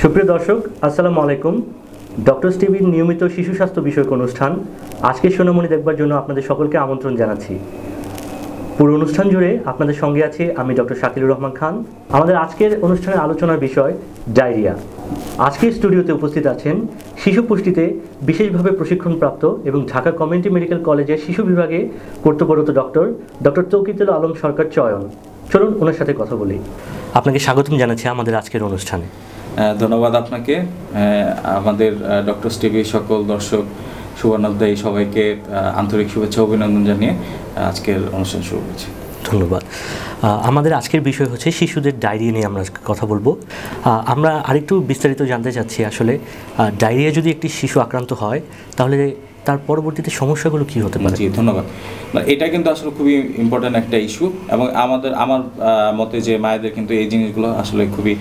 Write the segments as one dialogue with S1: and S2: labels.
S1: সুপ্রিয় দর্শক, আসসালামু আলাইকুম। ডক্টরস টিভির নিয়মিত শিশু স্বাস্থ্য বিষয়ক অনুষ্ঠান আজকের সোনামণি দেখবার জন্য আপনাদের সকলকে আমন্ত্রণ জানাচ্ছি। পুরো অনুষ্ঠান জুড়ে আপনাদের সঙ্গে আছি আমি ডক্টর শাকিলুর রহমান খান। আমাদের আজকের অনুষ্ঠানের আলোচনার বিষয় ডায়রিয়া। আজকের স্টুডিওতে উপস্থিত আছেন শিশু পুষ্টিতে বিশেষভাবে প্রশিক্ষণপ্রাপ্ত এবং ঢাকা কমিউনিটি মেডিকেল কলেজের শিশু বিভাগে কর্তব্যরত ডক্টর তৌকিতুল আলম সরকার চয়ন। চলুন ওনার সাথে কথা বলি। আপনাকে স্বাগতম জানাচ্ছি আমাদের আজকের অনুষ্ঠানে।
S2: ধন্যবাদ আপনাকে। আমাদের ডক্টরস টিভির সকল দর্শক শুভানুধ্যায়ী সবাইকে আন্তরিক শুভেচ্ছা অভিনন্দন জানিয়ে আজকের অনুষ্ঠান শুরু করছি।
S1: ধন্যবাদ। আমাদের আজকের বিষয় হচ্ছে শিশুদের ডায়রিয়া নিয়ে আমরা কথা বলবো। আমরা আরেকটু বিস্তারিত জানতে চাচ্ছি, আসলে ডায়রিয়া যদি একটি শিশু আক্রান্ত হয় তাহলে তার পরবর্তীতে সমস্যাগুলো কী হতে পারে?
S2: জি, ধন্যবাদ। এটা কিন্তু আসলে খুবই ইম্পর্ট্যান্ট একটা ইস্যু, এবং আমার মতে যে মায়েদের কিন্তু এই জিনিসগুলো আসলে খুবই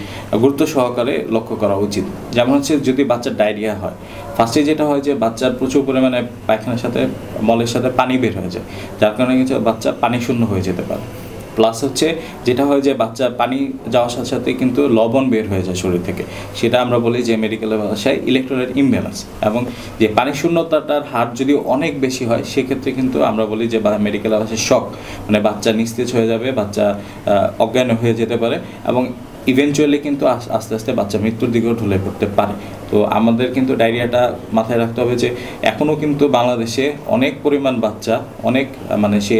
S2: গুরুত্ব সহকারে লক্ষ্য করা উচিত। যেমন হচ্ছে, যদি বাচ্চার ডায়রিয়া হয়, ফার্স্টে যেটা হয় যে বাচ্চার প্রচুর পরিমাণে পায়খানার সাথে মলের সাথে পানি বের হয়ে যায়, যার কারণে কিন্তু বাচ্চা পানি শূন্য হয়ে যেতে পারে। প্লাস হচ্ছে যেটা হয় যে বাচ্চার পানি যাওয়ার সাথে সাথে কিন্তু লবণ বের হয়ে যায় শরীর থেকে, সেটা আমরা বলি যে মেডিকেলের ভাষায় ইলেকট্রোলাইট ইমব্যালেন্স। এবং যে পানি শূন্যতাটার হার যদি অনেক বেশি হয় সেক্ষেত্রে কিন্তু আমরা বলি যে মেডিকেলের ভাষায় শক, মানে বাচ্চা নিস্তেজ হয়ে যাবে, বাচ্চা অজ্ঞান হয়ে যেতে পারে, এবং ইভেনচুয়ালি কিন্তু আস্তে আস্তে বাচ্চা মৃত্যুর দিকেও ঢলে পড়তে পারে। তো আমাদের কিন্তু ডায়রিয়াটা মাথায় রাখতে হবে যে এখনও কিন্তু বাংলাদেশে অনেক পরিমাণ বাচ্চা, অনেক সে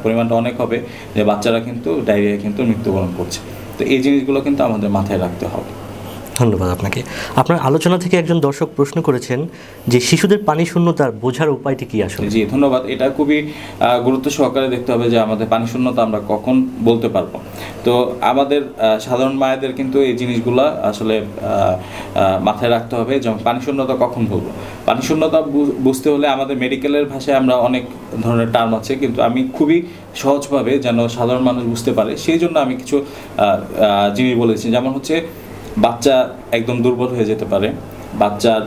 S2: পরিমাণটা অনেক হবে যে বাচ্চারা কিন্তু ডায়রিয়া কিন্তু মৃত্যুবরণ করছে। তো এই জিনিসগুলো কিন্তু আমাদের মাথায় রাখতে হবে।
S1: ধন্যবাদ আপনাকে। আপনার আলোচনা থেকে একজন দর্শক প্রশ্ন করেছেন যে শিশুদের পানি শূন্যতার বোঝার উপায়টি কি আসলে?
S2: জি, ধন্যবাদ। এটা খুবই গুরুত্ব সহকারে দেখতে হবে যে আমাদের পানি শূন্যতা আমরা কখন বলতে পারবো। তো আমাদের সাধারণ মায়েদের কিন্তু এই জিনিসগুলো আসলে মাথায় রাখতে হবে, যেমন পানি শূন্যতা কখন বলবো। পানি শূন্যতা বুঝতে হলে আমাদের মেডিকেলের ভাষায় আমরা অনেক ধরনের টার্ম আছে, কিন্তু আমি খুবই সহজভাবে যেন সাধারণ মানুষ বুঝতে পারে সেই জন্য আমি কিছু জিনিস বলেছি। যেমন হচ্ছে, বাচ্চা একদম দুর্বল হয়ে যেতে পারে, বাচ্চার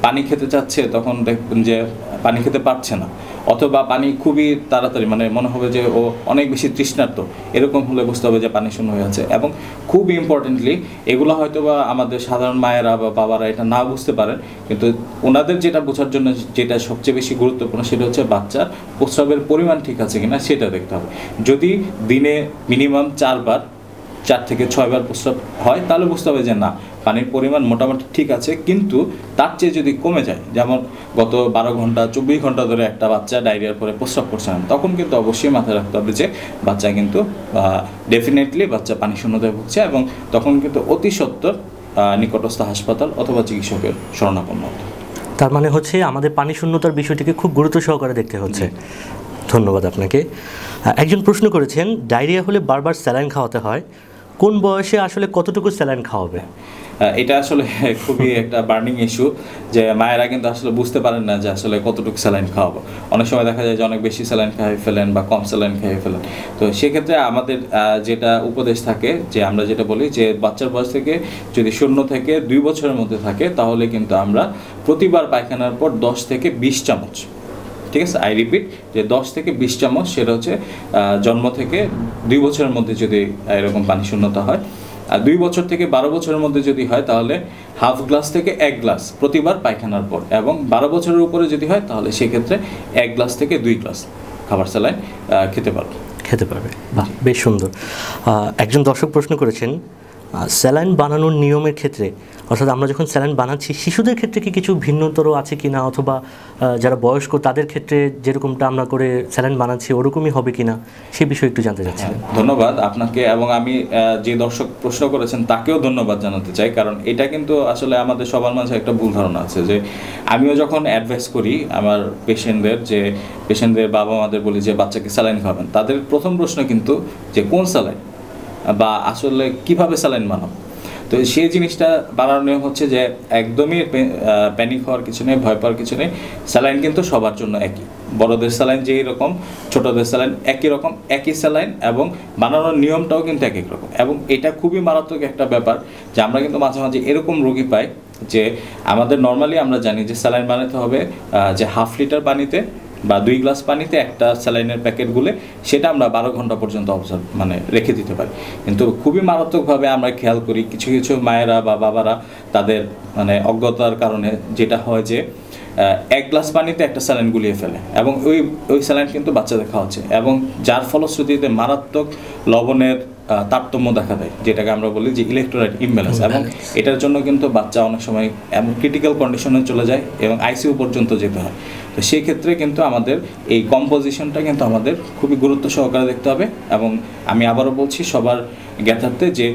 S2: পানি খেতে চাচ্ছে তখন দেখবেন যে পানি খেতে পারছে না, অথবা পানি খুবই তাড়াতাড়ি মনে হবে যে ও অনেক বেশি তৃষ্ণার্ত, এরকম হলে বুঝতে হবে যে পানি শূন্য হয়ে আছে। এবং খুব ইম্পর্টেন্টলি এগুলো হয়তো বা আমাদের সাধারণ মায়েরা বা বাবারা এটা না বুঝতে পারেন, কিন্তু ওনাদের যেটা বোঝার জন্য যেটা সবচেয়ে বেশি গুরুত্বপূর্ণ সেটা হচ্ছে বাচ্চার প্রস্রাবের পরিমাণ ঠিক আছে কিনা সেটা দেখতে হবে। যদি দিনে মিনিমাম 4 থেকে 6 বার প্রস্রাব হয় তাহলে বুঝতে হবে যে না, পানির পরিমাণ মোটামুটি ঠিক আছে, কিন্তু তার চেয়ে যদি কমে যায়, যেমন গত 12 ঘন্টা 24 ঘন্টা ধরে একটা বাচ্চা ডায়রিয়ার পরে প্রস্রাব করছে না, তখন কিন্তু অবশ্যই মাথায় রাখতে হবে যে বাচ্চা কিন্তু ডেফিনেটলি বাচ্চা পানি শূন্যতায় ভুগছে, এবং তখন কিন্তু অতি সত্বর নিকটস্থ হাসপাতাল অথবা চিকিৎসকের শরণাপন্ন হতে।
S1: তার মানে হচ্ছে আমাদের পানি শূন্যতার বিষয়টিকে খুব গুরুত্ব সহকারে দেখতে হচ্ছে। ধন্যবাদ আপনাকে। একজন প্রশ্ন করেছেন, ডায়রিয়া হলে বারবার স্যালাইন খাওয়াতে হয়, কোন বয়সে আসলে কতটুকু স্যালাইন খাওয়াবে?
S2: এটা আসলে খুবই একটা বার্নিং ইস্যু, যে মায়েরা কিন্তু আসলে বুঝতে পারেন না যে আসলে কতটুকু স্যালাইন খাওয়াবো। অনেক সময় দেখা যায় যে অনেক বেশি স্যালাইন খাইয়ে ফেলেন বা কম স্যালাইন খাইয়ে ফেলেন। তো সেক্ষেত্রে আমাদের যেটা উপদেশ থাকে, যে আমরা যেটা বলি যে বাচ্চার বয়স থেকে যদি 0 থেকে 2 বছরের মধ্যে থাকে তাহলে কিন্তু আমরা প্রতিবার পায়খানার পর 10 থেকে 20 চামচ, ঠিক আছে, আই রিপিট যে 10 থেকে 20 চামচ, সেটা হচ্ছে জন্ম থেকে 2 বছরের মধ্যে যদি এরকম পানি শূন্যতা হয়। আর 2 বছর থেকে 12 বছরের মধ্যে যদি হয় তাহলে হাফ গ্লাস থেকে 1 গ্লাস প্রতিবার পায়খানার পর, এবং 12 বছরের উপরে যদি হয় তাহলে সেক্ষেত্রে 1 গ্লাস থেকে 2 গ্লাস খাবার স্যালাইন খেতে পারবে।
S1: বাহ, বেশ সুন্দর। একজন দর্শক প্রশ্ন করেছেন, স্যালাইন বানানোর নিয়মের ক্ষেত্রে, অর্থাৎ আমরা যখন স্যালাইন বানাচ্ছি শিশুদের ক্ষেত্রে কি কিছু ভিন্নতর আছে কি না, অথবা যারা বয়স্ক তাদের ক্ষেত্রে যেরকমটা আমরা করে স্যালাইন বানাচ্ছি ওরকমই হবে কি না, সেই বিষয়ে একটু জানতে চাচ্ছি।
S2: ধন্যবাদ আপনাকে, এবং আমি যে দর্শক প্রশ্ন করেছেন তাকেও ধন্যবাদ জানাতে চাই, কারণ এটা কিন্তু আসলে আমাদের সবার মাঝে একটা ভুল ধারণা আছে। যে আমিও যখন অ্যাডভাইস করি আমার পেশেন্টদের বাবা মাদের বলি যে বাচ্চাকে স্যালাইন খাবেন, তাদের প্রথম প্রশ্ন কিন্তু যে কোন স্যালাইন বা আসলে কিভাবে স্যালাইন বানাবো। তো সেই জিনিসটা বানানোর নিয়ম হচ্ছে যে একদমই প্যানিক হওয়ার কিছু নেই, ভয় পাওয়ার কিছু নেই। স্যালাইন কিন্তু সবার জন্য একই, বড়দের স্যালাইন যেই রকম, ছোটদের স্যালাইন একই রকম, একই স্যালাইন, এবং বানানোর নিয়মটাও কিন্তু এক এক রকম। এবং এটা খুবই মারাত্মক একটা ব্যাপার যে আমরা কিন্তু মাঝে মাঝে এরকম রোগী পাই যে আমাদের নর্মালি আমরা জানি যে স্যালাইন বানাতে হবে যে 1/2 লিটার পানিতে বা 2 গ্লাস পানিতে একটা স্যালাইনের প্যাকেট গুলে সেটা আমরা 12 ঘন্টা পর্যন্ত রেখে দিতে পারি। কিন্তু খুবই মারাত্মকভাবে আমরা খেয়াল করি কিছু কিছু মায়েরা বা বাবারা তাদের অজ্ঞতার কারণে যেটা হয় যে 1 গ্লাস পানিতে একটা স্যালাইন গুলিয়ে ফেলে, এবং ওই স্যালাইন কিন্তু বাচ্চাদের খাওয়াচ্ছে, এবং যার ফলশ্রুতিতে মারাত্মক লবণের তারতম্য দেখা দেয়, যেটাকে আমরা বলি যে ইলেকট্রোলাইট ইমব্যালেন্স। এবং এটার জন্য কিন্তু বাচ্চা অনেক সময় এমন ক্রিটিক্যাল কন্ডিশনে চলে যায় এবং আইসিইউ পর্যন্ত যেতে হয়। তো সেই ক্ষেত্রে কিন্তু আমাদের এই কম্পোজিশনটা কিন্তু আমাদের খুবই গুরুত্ব সহকারে দেখতে হবে। এবং আমি আবারও বলছি সবার জ্ঞাতার্থে যে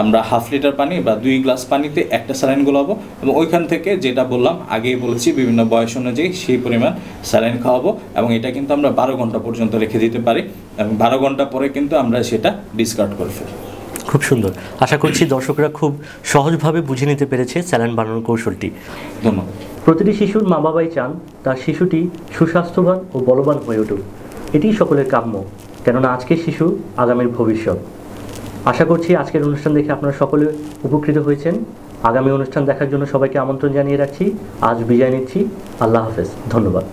S2: আমরা 1/2 লিটার পানি বা 2 গ্লাস পানিতে একটা স্যালাইন গোলাবো, এবং ওইখান থেকে যেটা বললাম আগেই বলেছি বিভিন্ন বয়স অনুযায়ী সেই পরিমাণ স্যালাইন খাওয়াবো, এবং এটা কিন্তু আমরা 12 ঘন্টা পর্যন্ত রেখে দিতে পারি, এবং 12 ঘন্টা পরে কিন্তু আমরা সেটা ডিসকার্ড করে ফেলি।
S1: খুব সুন্দর, আশা করছি দর্শকরা খুব সহজভাবে বুঝে নিতে পেরেছে স্যালাইন বানানোর কৌশলটি।
S2: ধন্যবাদ।
S1: প্রতিটি শিশুর মা বাবাই চান তার শিশুটি সুস্বাস্থ্যবান ও বলবান হয়ে উঠুক, এটি সকলের কাম্য, কেননা আজকের শিশু আগামীর ভবিষ্যৎ। আশা করছি আজকের অনুষ্ঠান দেখে আপনারা সকলে উপকৃত হয়েছেন। আগামী অনুষ্ঠান দেখার জন্য সবাইকে আমন্ত্রণ জানিয়ে রাখছি। আজ বিদায় নিচ্ছি, আল্লাহ হাফেজ, ধন্যবাদ।